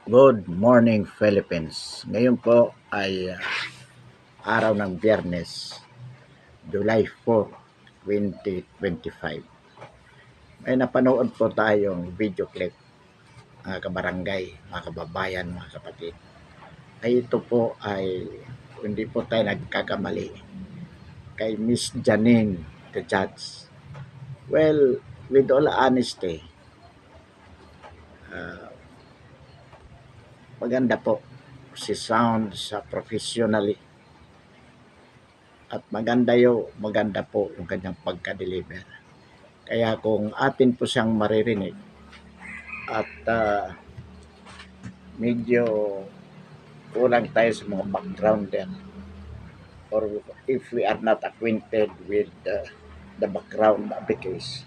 Good morning, Philippines. Ngayon po ay araw ng Biyernes, July 4, 2025. May napanood po tayong video clip, mga kabarangay, mga kababayan, mga kapatid. Ay ito po ay hindi po tayo nagkakamali kay Miss Janine, the judge. Well, with all honesty, uh, maganda po si sounds professionally at maganda po yung kanyang pagka-deliver. Kaya kung atin po siyang maririnig at medyo kulang tayo sa mga backgrounder or if we are not acquainted with the background of the case,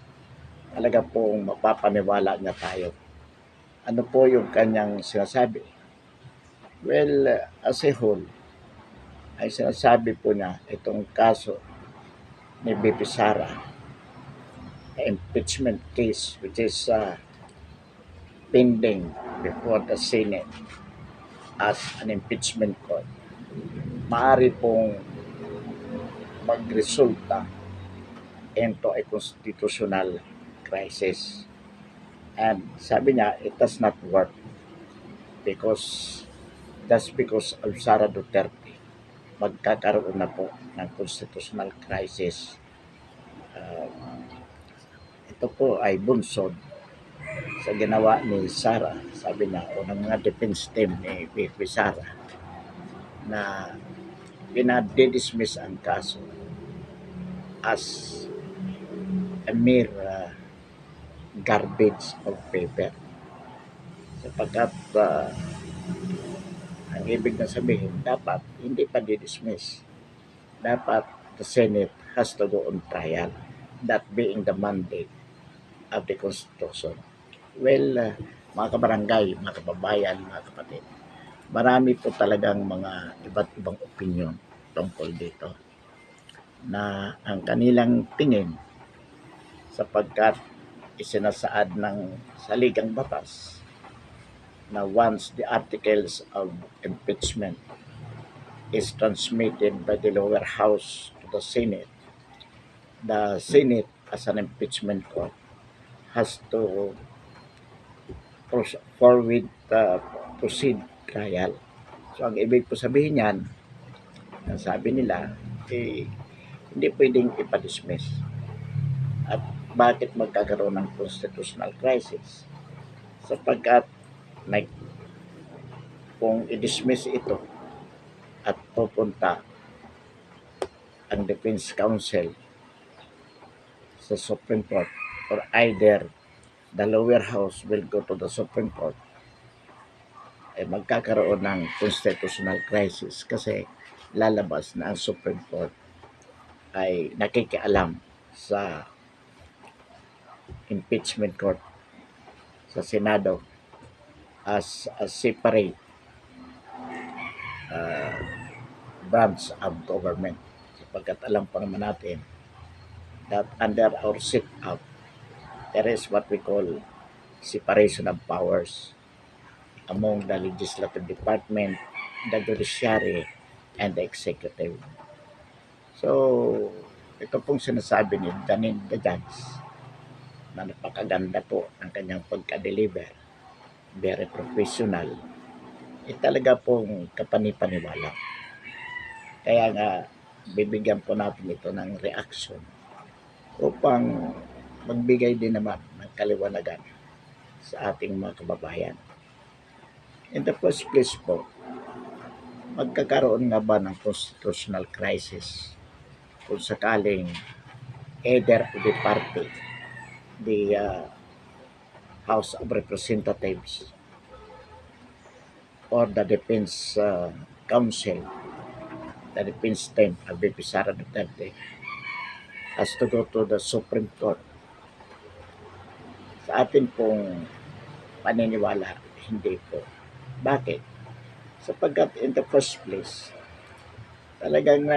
talaga pong mapapaniwala niya tayo. Ano po yung kanyang sinasabi? Well, as a whole, ay sinasabi po niya itong kaso ni BP Sara, impeachment case which is pending before the Senate as an impeachment court, maaari pong magresulta into a constitutional crisis. And sabi niya, it does not work because of Sara Duterte. Magkakaroon na po ng constitutional crisis. Ito po ay bunsod sa ginawa ni Sara, sabi niya, o ng mga defense team ni BP Sara, na pinadidismiss ang kaso as a mere garbage of paper. Sapagkat ang ibig na sabihin, dapat hindi pa didismiss. Dapat the Senate has to go on trial, that being the mandate of the Constitution. Well, mga kabarangay, mga kababayan, mga kapatid, marami po talagang mga iba't ibang opinion tungkol dito na ang kanilang tingin sapagkat isinasaad ng saligang batas na once the articles of impeachment is transmitted by the lower house to the Senate as an impeachment court has to forward proceed trial. So ang ibig po sabihin niyan, sabi nila, hindi pwedeng ipadismiss. At bakit magkakaroon ng constitutional crisis? Sapagkat kung i-dismiss ito at pupunta ang defense counsel sa Supreme Court, or either the lower house will go to the Supreme Court, ay magkakaroon ng constitutional crisis kasi lalabas na ang Supreme Court ay nakikialam sa impeachment court sa Senado as a separate branch of government, sapagkat alam pa naman natin that under our sit-up there is what we call separation of powers among the legislative department, the judiciary, and the executive. So, ito pong sinasabi ni Janine the Judge na napakaganda po ang kanyang pagka-deliver, very professional, talaga pong kapanipaniwala. Kaya nga, bibigyan po natin ito ng reaction upang magbigay din naman ng kaliwanagan sa ating mga kababayan. In the first place po, magkakaroon nga ba ng constitutional crisis kung sakaling either of the party, the House of Representatives or the Defense Council, the defense team of BP Sara Duterte, has to go to the Supreme Court? Sa atin pong paniniwala, hindi po. Bakit? Sapagkat in the first place, talagang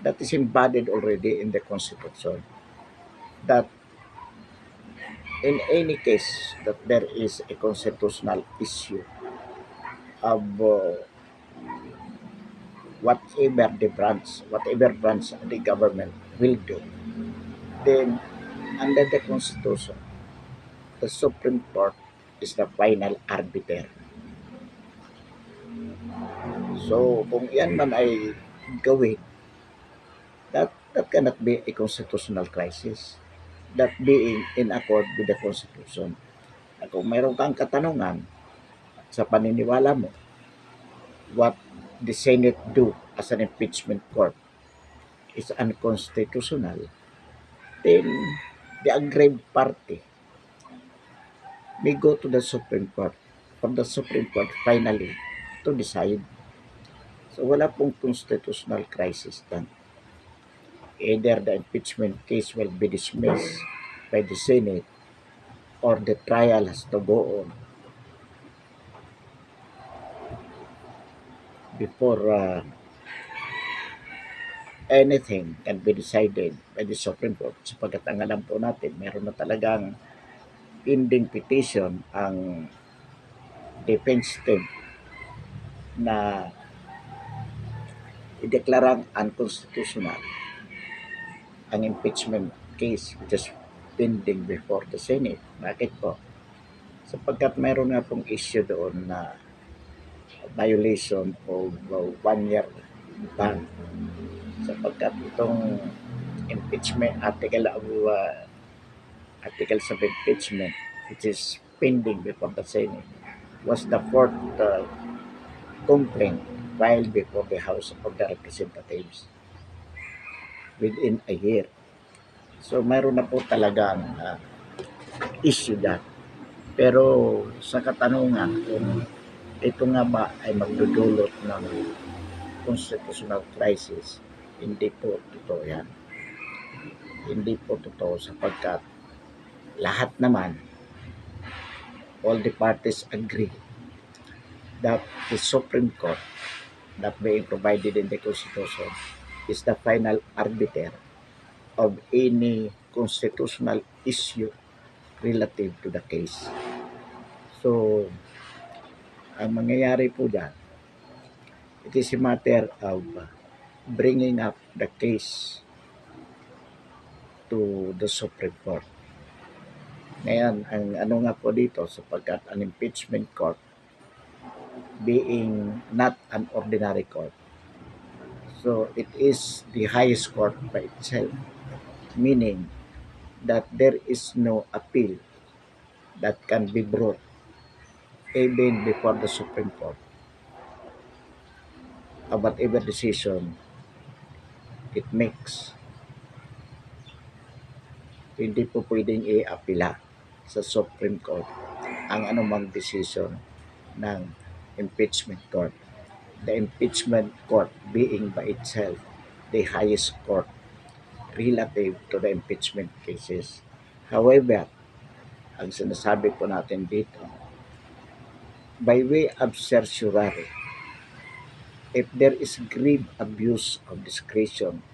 that is embodied already in the Constitution that In any case that there is a constitutional issue of whatever branch the government will do, then under the Constitution, the Supreme Court is the final arbiter. So kung yan man ay gawin, that cannot be a constitutional crisis. That being in accord with the Constitution. Na kung mayroon kang katanungan sa paniniwala mo, what the Senate do as an impeachment court is unconstitutional, then the aggrieved party may go to the Supreme Court for the Supreme Court finally to decide. So wala pong constitutional crisis dyan. Either the impeachment case will be dismissed by the Senate or the trial has to go on before anything can be decided by the Supreme Court. Sapagkat ang alam po natin, meron na talagang pending petition ang defense team na ideklarang unconstitutional ang impeachment case which is pending before the Senate. Bakit po? Sapagkat mayroon nga pong issue doon na violation of 1 year ban. Sapagkat itong impeachment articles of impeachment which is pending before the Senate was the fourth complaint filed before the House of the Representatives within a year. So mayroon na po talagang issue dyan. Pero sa katanungan kung ito nga ba ay magdudulot ng constitutional crisis, hindi po totoo yan. Hindi po totoo sapagkat lahat naman, all the parties agree that the Supreme Court that being provided in the Constitution is the final arbiter of any constitutional issue relative to the case. So, ang mangyayari po dyan, it is a matter of bringing up the case to the Supreme Court. Ngayon, ang ano nga po dito, sapagkat an impeachment court being not an ordinary court, so it is the highest court by itself, meaning that there is no appeal that can be brought even before the Supreme Court of whatever decision it makes. Hindi po pwedeng i-apila sa Supreme Court ang anumang decision ng impeachment court. The impeachment court being by itself the highest court relative to the impeachment cases. However, ang sinasabi po natin dito, by way of certiorari, if there is grave abuse of discretion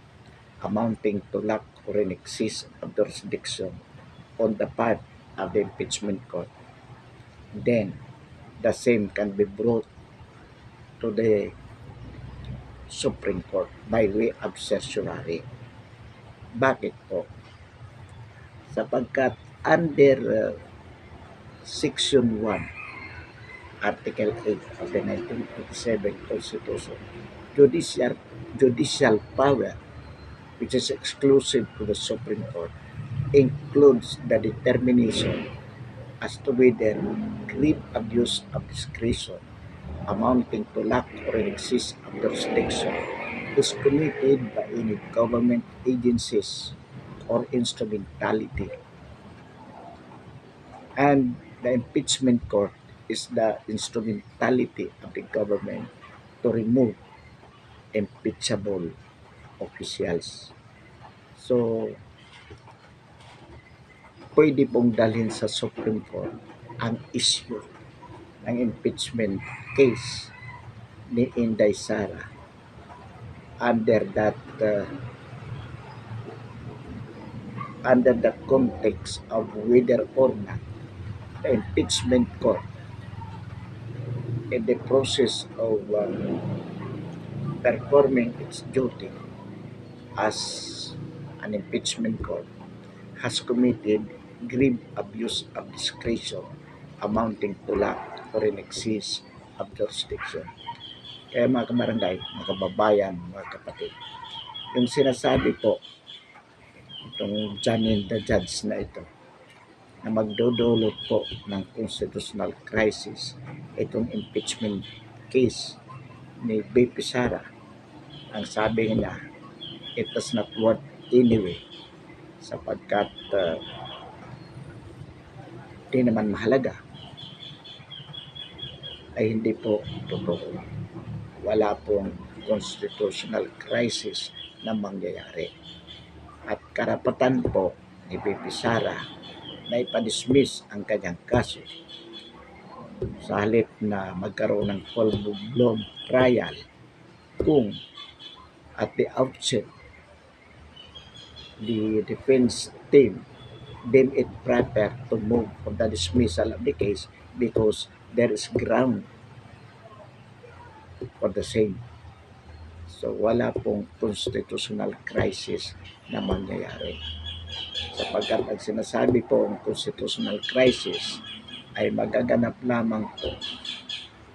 amounting to lack or in excess of jurisdiction on the part of the impeachment court, then the same can be brought to the Supreme Court by way of certiorari. Bakit po? Sapagkat under Section 1, Article 8 of the 1987 Constitution, judicial power, which is exclusive to the Supreme Court, includes the determination as to whether grave abuse of discretion amounting to lack or in excess of jurisdiction is committed by any government agencies or instrumentality. And the impeachment court is the instrumentality of the government to remove impeachable officials. So, pwede pong dalhin sa Supreme Court ang issue ng impeachment case ni Inday Sara under that under the context of whether or not the impeachment court in the process of performing its duty as an impeachment court has committed grave abuse of discretion amounting to lack or in excess of jurisdiction. Kaya mga kabarangay, mga kababayan, mga kapatid, yung sinasabi po itong Janin the Judge na ito na magdudulot po ng constitutional crisis itong impeachment case ni BP Sara. Ang sabi niya, it does not work anyway sapagkat di naman mahalaga ay hindi po totoo. Wala pong constitutional crisis na mangyayari. At karapatan po ni BP Sara na ipadismiss ang kanyang kaso sa halip na magkaroon ng full-blown trial kung at the outset the defense team deem it proper to move for the dismissal of the case because there is ground for the same. So wala pong constitutional crisis na mangyayari. Sapagkat ang sinasabi po ang constitutional crisis ay magaganap lamang po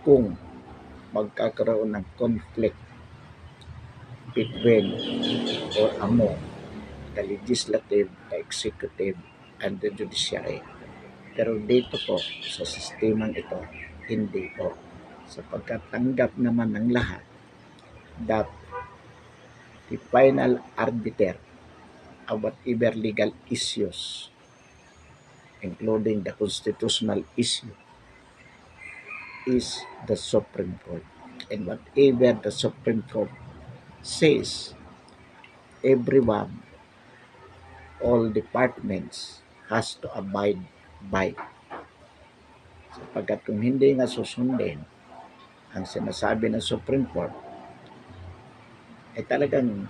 kung magkakaroon ng conflict between or among the legislative, the executive, and the judiciary. Pero dito po sa sistemang ito, hindi po. Sapagkat tanggap naman ng lahat that the final arbiter of whatever legal issues, including the constitutional issue, is the Supreme Court. And whatever the Supreme Court says, everyone, all departments has to abide by. Sapagkat kung hindi nga susundin ang sinasabi ng Supreme Court, ay talagang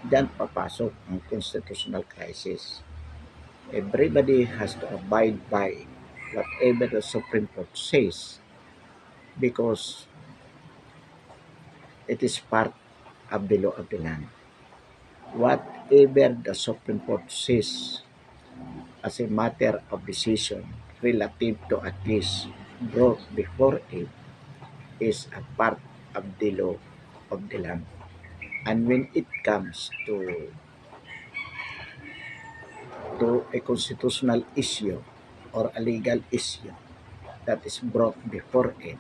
diyan papasok ang constitutional crisis. Everybody has to abide by whatever the Supreme Court says because it is part of the law of the land. Whatever the Supreme Court says as a matter of decision relative to a case brought before it is a part of the law of the land. And when it comes to a constitutional issue or a legal issue that is brought before it,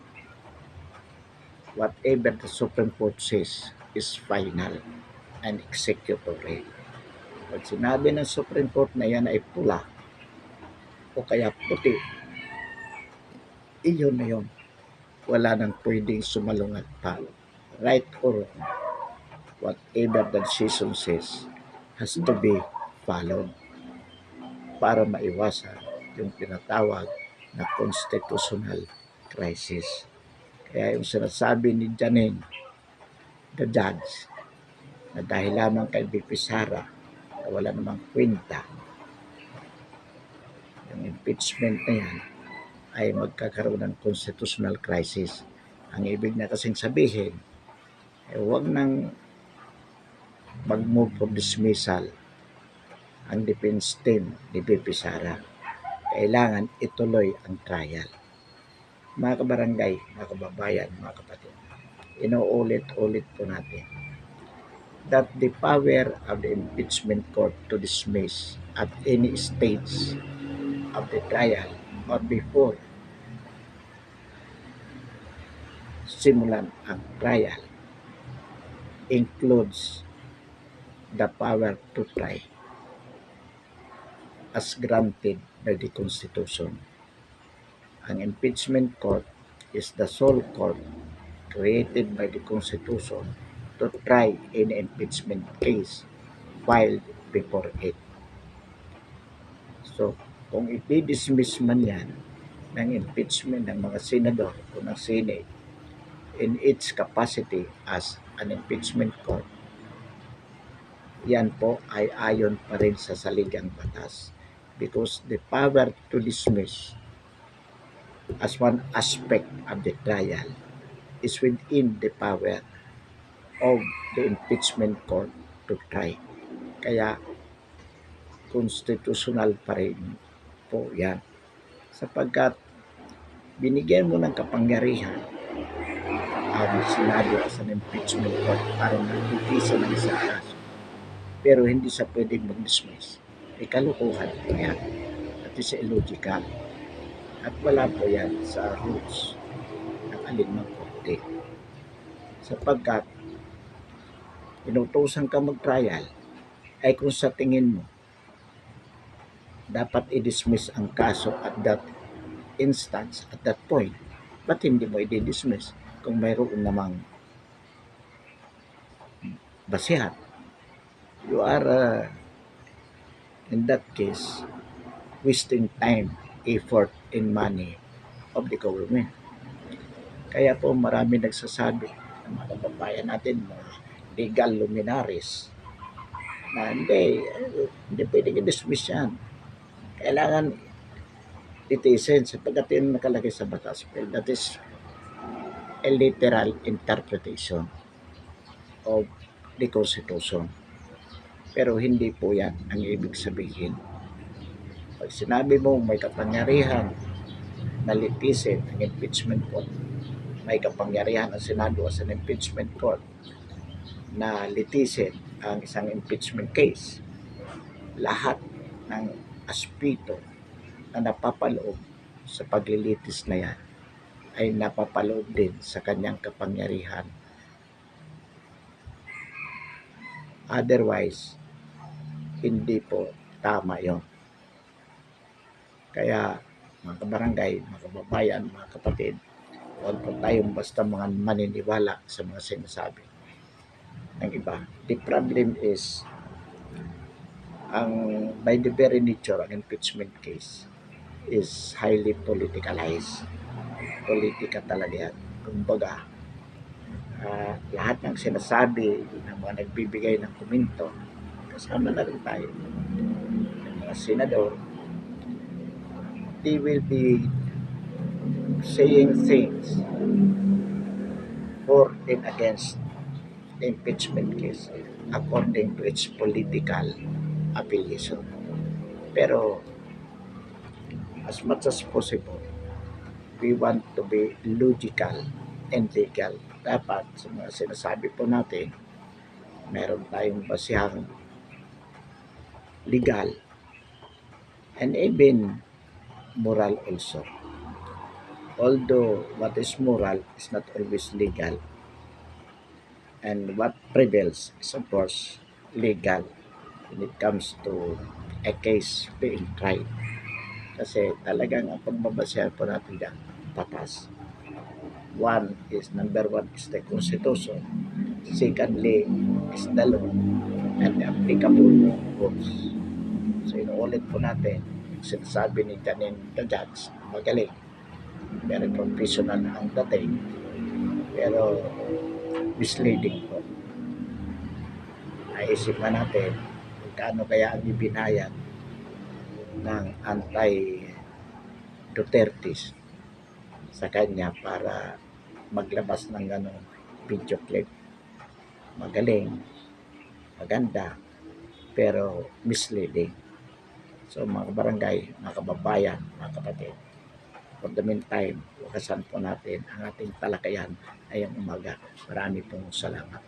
whatever the Supreme Court says is final and executory. Pag sinabi ng Supreme Court na yan ay pula o kaya puti, iyon na yun. Wala nang pwedeng sumalungat pa. Right or wrong, whatever the decision says has to be followed para maiwasan yung tinatawag na constitutional crisis. Kaya yung sinasabi ni Janin, the judge, na dahil lamang kay BP Sara na wala namang kwenta, yung impeachment na yan ay magkakaroon ng constitutional crisis. Ang ibig na kasing sabihin, huwag nang mag-move for dismissal ang defense team ni BP Sara. Kailangan ituloy ang trial. Mga kabarangay, mga kababayan, mga kapatid, inuulit-ulit po natin that the power of the impeachment court to dismiss at any stage of the trial or before simulan ang trial includes the power to try as granted by the Constitution. Ang impeachment court is the sole court created by the Constitution to try any impeachment case filed before it. So, kung i-dismiss man yan ng impeachment ng mga senador o ng Senate in its capacity as an impeachment court, yan po ay ayon pa rin sa saligang batas because the power to dismiss as one aspect of the trial is within the power of the impeachment court to try. Kaya constitutional pa rin po yan sapagkat binigyan mo ng kapangyarihan ang Senado as an impeachment court para magtitisan ng isang kaso. Pero hindi sa pwedeng mag-dismiss. Kalukuhan po yan. At is illogical. At wala po yan sa rules ng alinmang korte. Sapagkat inutusan ka mag-trial ay kung sa tingin mo dapat i-dismiss ang kaso at that instance, at that point, ba't hindi mo i-dismiss kung mayroon namang basihan? You are, in that case, wasting time, effort, and money of the government. Kaya po marami nagsasabi ng mga kababayan natin, mga legal luminaries, na hindi pwedeng i-dismiss yan. Kailangan litisin sapagkat yun nakalagay sa batas. Well, that is a literal interpretation of the Constitution. Pero hindi po yan ang ibig sabihin. Pag sinabi mo may kapangyarihan na litisin ang impeachment court, may kapangyarihan ang Senado as an impeachment court na litisin ang isang impeachment case, lahat ng aspeto na napapaloob sa paglilitis na yan ay napapaloob din sa kanyang kapangyarihan. Otherwise, hindi po tama yon. Kaya mga kabarangay, mga kababayan, mga kapatid, huwag po tayong basta mga maniniwala sa mga sinasabi ng iba. The problem is, by the very nature, ang impeachment case is highly politicalized. Politika talaga yan. Kumbaga, lahat ng sinasabi ng mga nagbibigay ng komento, kasama na rin tayo. Ng mga senador, they will be saying things for and against the impeachment case according to its political affiliation. Pero as much as possible, we want to be logical and legal. Dapat sa mga sinasabi po natin, meron tayong basihang legal and even moral also. Although what is moral is not always legal, and what prevails is of course legal when it comes to a case being tried. Kasi talagang ang pagbabasehan po natin dyan, batas. Number one is the Constitution. Secondly is the law and the applicable rules. So inuulit po natin, sinasabi ni Janine the Judge, magaling, very professional ang dating, pero misleading po. Naisip na natin kung kaano kaya ang ibinayad ng anti-Dutertes sa kanya para maglabas ng ganong video clip. Magaling, maganda, pero misleading. So mga barangay, mga kababayan, mga kapatid, for the meantime, wakasan po natin ang ating talakayan ngayong umaga. Marami pong salamat.